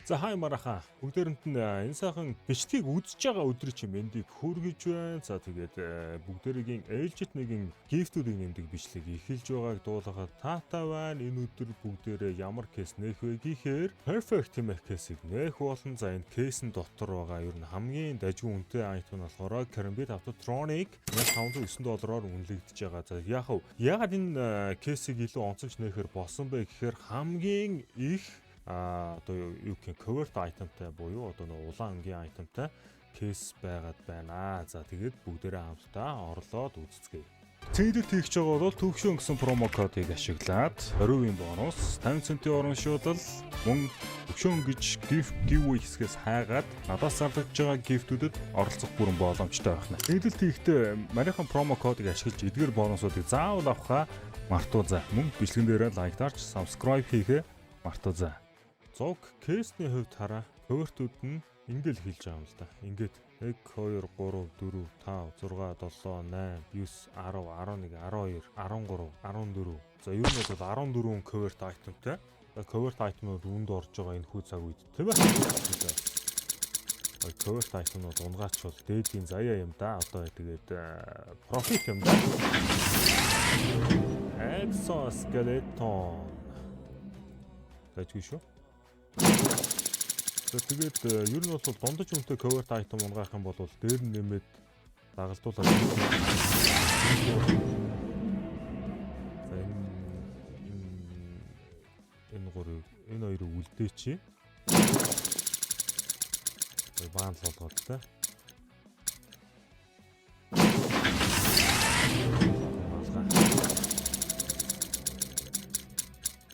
За хай мараха бүгдээрэнд нь энэ сайхан бичлэгийг үзэж байгаа өдрийн чинь мэндийг хүргэж байна. За тэгээд бүгдээрийн ээлжит нэгэн гифтүүдийг нэмдэг бичлэгийг эхэлж байгааг дуулахад таатай байна. Энэ өдөр бүгдээрээ ямар кейс нээх вэ гэхээр Perfect Team кейсийг нээх болно. За энэ кейсэн дотор байгаа ер нь хамгийн дажгүй үнэтэй айтем нь болохоор Karambit Autotronic $1509-оор үнэлэгдэж байгаа. За яагаад энэ кейсийг илүү онцогч нээхээр болсон бэ гэхээр хамгийн их одоо юу гэх covered itemтай буюу одоо нэг улаан ангийн itemтай кейс байгаад байна. За тэгээд бүгдээрээ хамтдаа орлоод үзцгээе. Цэдэд хийх гэж байгаа бол төвшин гэсэн промо кодыг ашиглаад 20% бонус, 50 центийн урамшуулал, мөн төвшин гэж giveaway хэсгээс хайгаад надаас зарлагдж байгаа гифтүүдэд оролцох бүрэн боломжтой байна. Цэдэд хийхдээ марийнхан промо кодыг ашиглаж эдгээр бонусуудыг заавал авахаа мартуузаа. Мөн бичлэгэн дээрээ лайктаарч subscribe хийхээ мартуузаа. Зог кейсний хувьд хараа coverтүүд нь ингээл хэлж байгаа юм л да. Ингээд 1 2 3 4 5 6 7 8 9 10 11 12 13 14. За ер нь бол 14 covered itemтай. Covered item-ууд үүнд орж байгаа энэ хүү цаг үед тийм ээ. Covered item-ууд унгаач бол дээдийн заяа юм да. Одоо тэгээд profit юм да. Exoskeleton. Тэжгүй шүү. Тэгээд ер нь бол дундаж үнэтэй covered item унгаах юм бол дээр нь нэмээд дагалдуулаад за энэ хоёрыг үлдээчи. Баанд л болгоод та.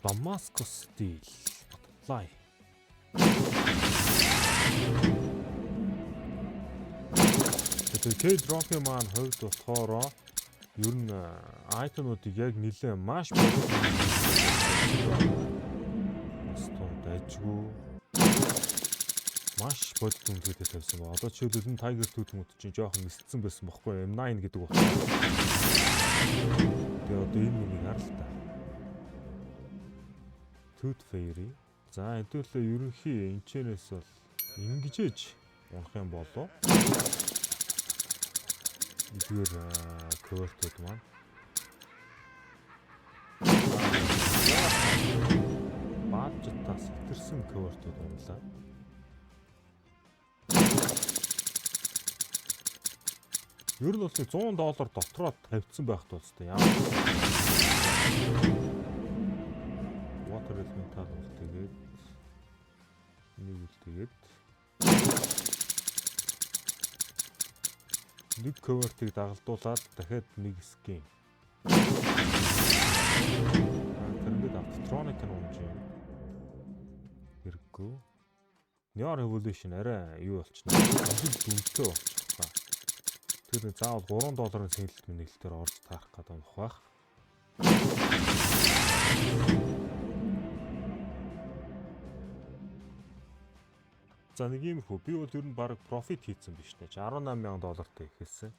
Damascus Steel Butterfly. Тэгээд drop-ийн маань хувьд болохоор ер нь айтемуудыг яг нэлээ маш дайжгүй маш бодит үнэтэй тавьсан ба. Одоо жишээлбэл энэ Tiger Tooth-мүүд чинь жоохон нисцсэн байсан бохгүй M9 гэдэг утгаар. Тэгээд одоо энэ нэг харал та. Tooth Fairy. За хэдүүлээ ерөнхий энчнээс бол ингэжээж унах юм болоо. Эдгээр coverтууд маань баажтаас хэтэрсэн coverтууд унлаа. Ер нь бол $100 дотроо тавьсан байх тустай ямар water elemental үлдээгээд энийг үлдээгээд нэг coverтыг дагалдуулаад дахиад нэг skin. Karambit Autotronic нь унж юм. Хэрэггүй. Near Evolution арай юу болчихно. Дүнтэй болчихлоо. Тэр нэг заавал $3-ын сэнгэлт мэнгэлтээр орж таарах гэдэг юм бах. За нэг юм хөө би бол ер нь баг profit хийсэн биш нэ. $18,000-тай ихэлсэн.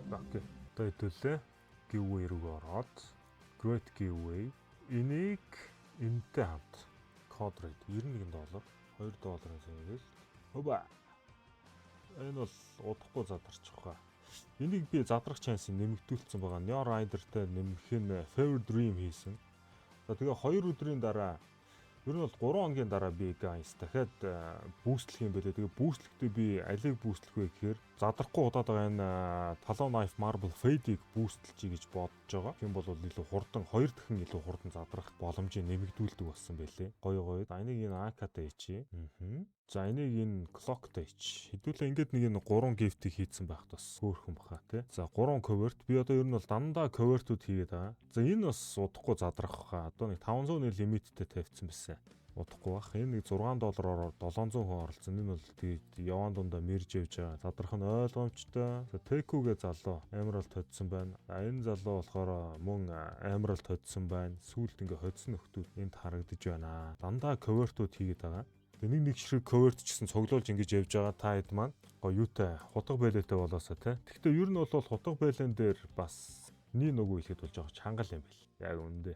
Окей. Одоо хэдүүлээ giveaway руу ороод great giveaway энийг энэтэй хамт code rate $91 $2-ын сэнгэлт. Хөөбө. Энэ бол удахгүй задарчих واخа. Энийг би задрах шансыг нэмэгдүүлсэн байгаа. Near Rider-тай нэмэх нь Fever Dream хийсэн. За тэгээ 2 өдрийн дараа ер нь бол 3 хоногийн дараа би guys дахиад бүүстлэх юм байлээ. Тэгээ бүүстлэхдээ би алийг бүүстлэх вэ гэхээр задрахгүй удаад байгаа энэ Talon Knife Marble Fade-ийг бүүстлэе гэж бодож байгаа. Тийм бол илүү хурдан 2 дахин илүү хурдан задрах боломжийг нэмэгдүүлдэг болсон байлээ. Гоё. За энийг энэ AK-тай хийчихье. За энийг энэ Clock-тай хийчих. Хэдүүлээ ингээд нэг энэ 3 gift-ийг хийцэн байх бас хөөрхөн баха тий. За 3 covert би одоо ер нь бол дандаа covertүүд хийгээд байгаа. За энэ бас удахгүй задрах баха. Одоо нэг 500-ны лимиттэй тавьчихсан байсан. Удахгүй бах. Энэ нэг $6-оор 700 хүн оролцсон. Энэ бол тэгээд яваан дундаа мэрж явж байгаа. Задрах нь ойлгомжтой. За Teku-гээ залуу Emerald hodсон байна. Энэ залуу болохоор мөн Emerald hodсон байна. Сүүлд ингээ hodсон нөхдүүд энд харагдаж байна. Дандаа covertүүд хийгээд байгаа. Тэгээ нэг шиг коверт ч гэсэн цуглуулж ингэж явж байгаа та хэд маань юутай хутга байлаатай болоосоо те. Гэхдээ ер нь бол хутга байлаан дээр бас нэг нөгөө хэлэхэд болж байгаа чангал юм бэл. Яг үндэ.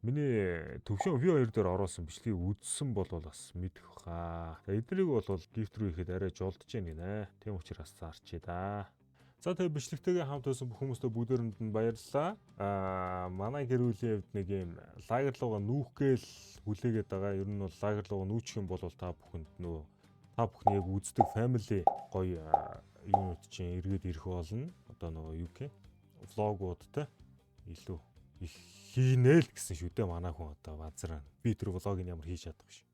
Миний төвшин V2 дээр оруулсан бичлэгийг үзсэн бол бас мэдэх баха. Эднийг бол гифт рүү ихэд арай жолдож яах гинэ. Тийм учраас зарчээ да. За тэгээ бичлэгтэйгээ хамт байсан бүх хүмүүстээ бүгдээрэнд нь баярлалаа. Манай гэр бүлийн хувьд нэг юм лагер руугаа нүүх гээл хүлээгээд байгаа. Ер нь бол лагер руугаа нүүчих юм бол та бүхэнд нөө та бүхний яг үздэг family гоё юунууд чинь эргээд ирэх болно. Одоо нөгөө юу гэх влогууд те илүү их хийнэ л гэсэн шүү дээ манай хүн одоо базараа. Би тэр влогийг ямар хийж чадах вэ?